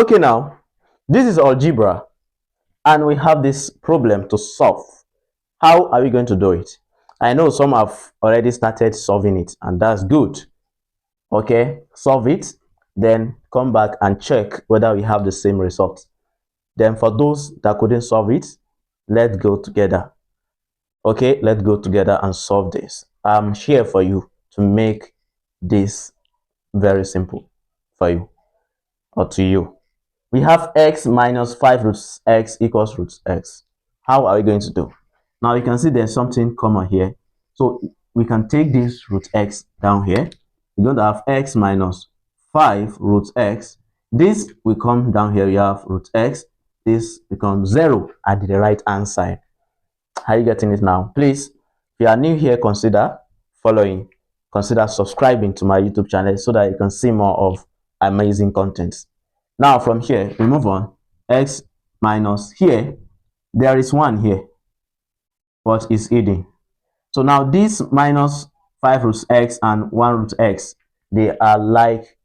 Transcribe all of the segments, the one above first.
Okay, now this is algebra and we have this problem to solve. How are we going to do it? I know some have already started solving it, and that's good. Okay, solve it, then come back and check whether we have the same result. Then for those that couldn't solve it, let's go together. Okay, let's go together and solve this. I'm here for you to make this very simple for you or to you. We have x minus 5 root x equals root x. How are we going to do? Now you can see there's something common here. So we can take this root x down here. We're going to have x minus 5 root x. This will come down here. You have root x. This becomes 0 at the right hand side. How are you getting it now? Please, if you are new here, consider following. Consider subscribing to my YouTube channel so that you can see more of amazing contents. Now from here, we move on. X minus here, there is 1 here, but it's hidden. So now this minus 5 root x and 1 root x, they are like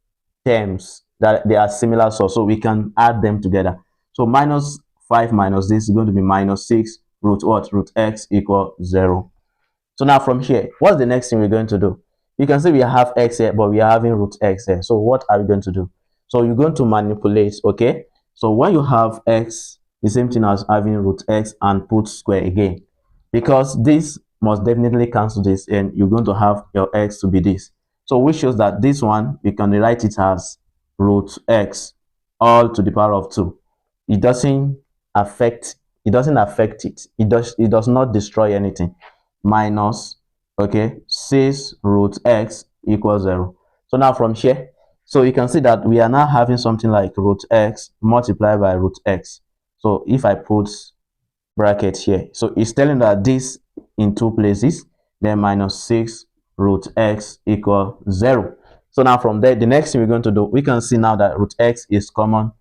terms, that they are similar, so we can add them together. So minus 5 minus this is going to be minus 6 root what? Root x equal 0. So now from here, what's the next thing we're going to do? You can see we have x here, but we are having root x here. So what are we going to do? So you're going to manipulate, okay? So when you have x, the same thing as having root x and put square again. Because this must definitely cancel this, and you're going to have your x to be this. So which shows that this one, we can write it as root x all to the power of 2. It doesn't affect it. It does not destroy anything. Minus, okay, 6 root x equals 0. So now from here, so you can see that we are now having something like root x multiplied by root x. So if I put bracket here, so it's telling that this in 2 places, then minus 6 root x equal 0. So now from there, the next thing we're going to do, we can see now that root x is common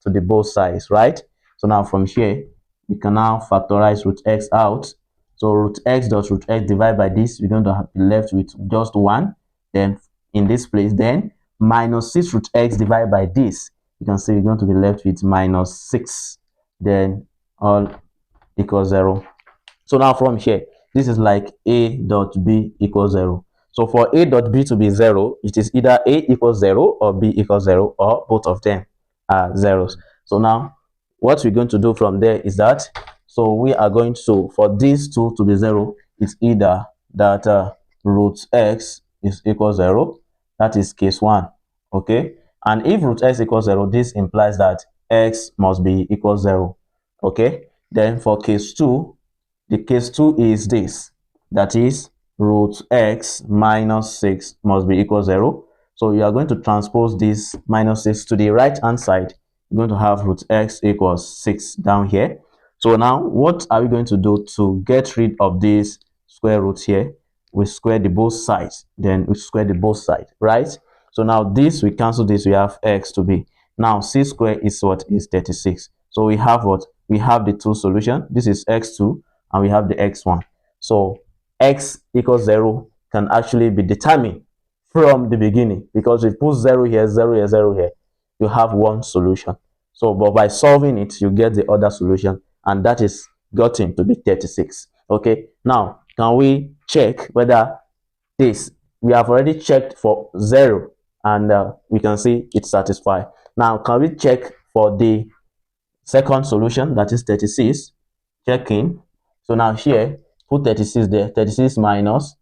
to the both sides, right? So now from here, we can now factorize root x out. So root x dot root x divided by this, we're going to be left with just 1. Then in this place, then minus 6 root x divided by this, you can see we're going to be left with minus 6. Then all equals 0. So now from here, this is like a dot b equals 0. So for a dot b to be 0, it is either a equals 0 or b equals 0, or both of them are zeros. So now what we're going to do from there is that, so we are going to, for these two to be 0, it's either that root x is equal 0. That is case 1, okay? And if root x equals 0, this implies that x must be equal 0, okay? Then for case 2, the case 2 is this, that is root x minus 6 must be equal 0. So you are going to transpose this minus 6 to the right hand side. You're going to have root x equals 6 down here. So now what are we going to do to get rid of this square root here? We square the both sides, then we square the both sides, right? So now this, we cancel this, we have x to be. Now c squared is what? Is 36. So we have what? We have the two solutions. This is x2 and we have the x1. So x equals 0 can actually be determined from the beginning, because we put 0 here, 0 here, 0 here, you have one solution. So but by solving it, you get the other solution, and that is gotten to be 36. Okay, now can we check whether this, we have already checked for 0 and we can see it's satisfied. Now can we check for the second solution, that is 36? Checking. So now here, put 36 there. 36 minus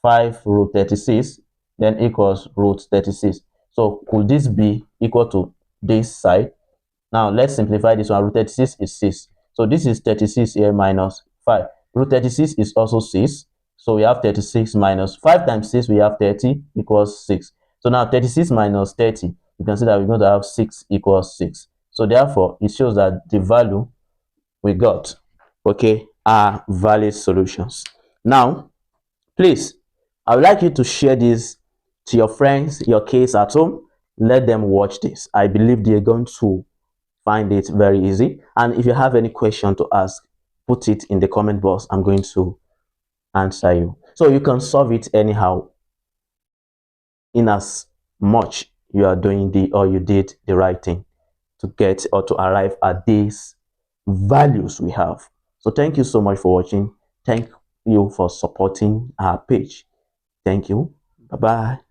5 root 36 then equals root 36. So could this be equal to this side? Now let's simplify this one. Root 36 is 6. So this is 36 here minus 5. Root 36 is also 6. So we have 36 minus 5 times 6, we have 30 equals 6. So now 36 minus 30, you can see that we're going to have 6 equals 6. So therefore, it shows that the value we got, okay, are valid solutions. Now, please, I would like you to share this to your friends, your kids at home. Let them watch this. I believe they're going to find it very easy. And if you have any question to ask, put it in the comment box. I'm going to answer you. So you can solve it anyhow, in as much you are doing you did the right thing. to get or to arrive at these values we have. So thank you so much for watching. Thank you for supporting our page. Thank you. Bye bye.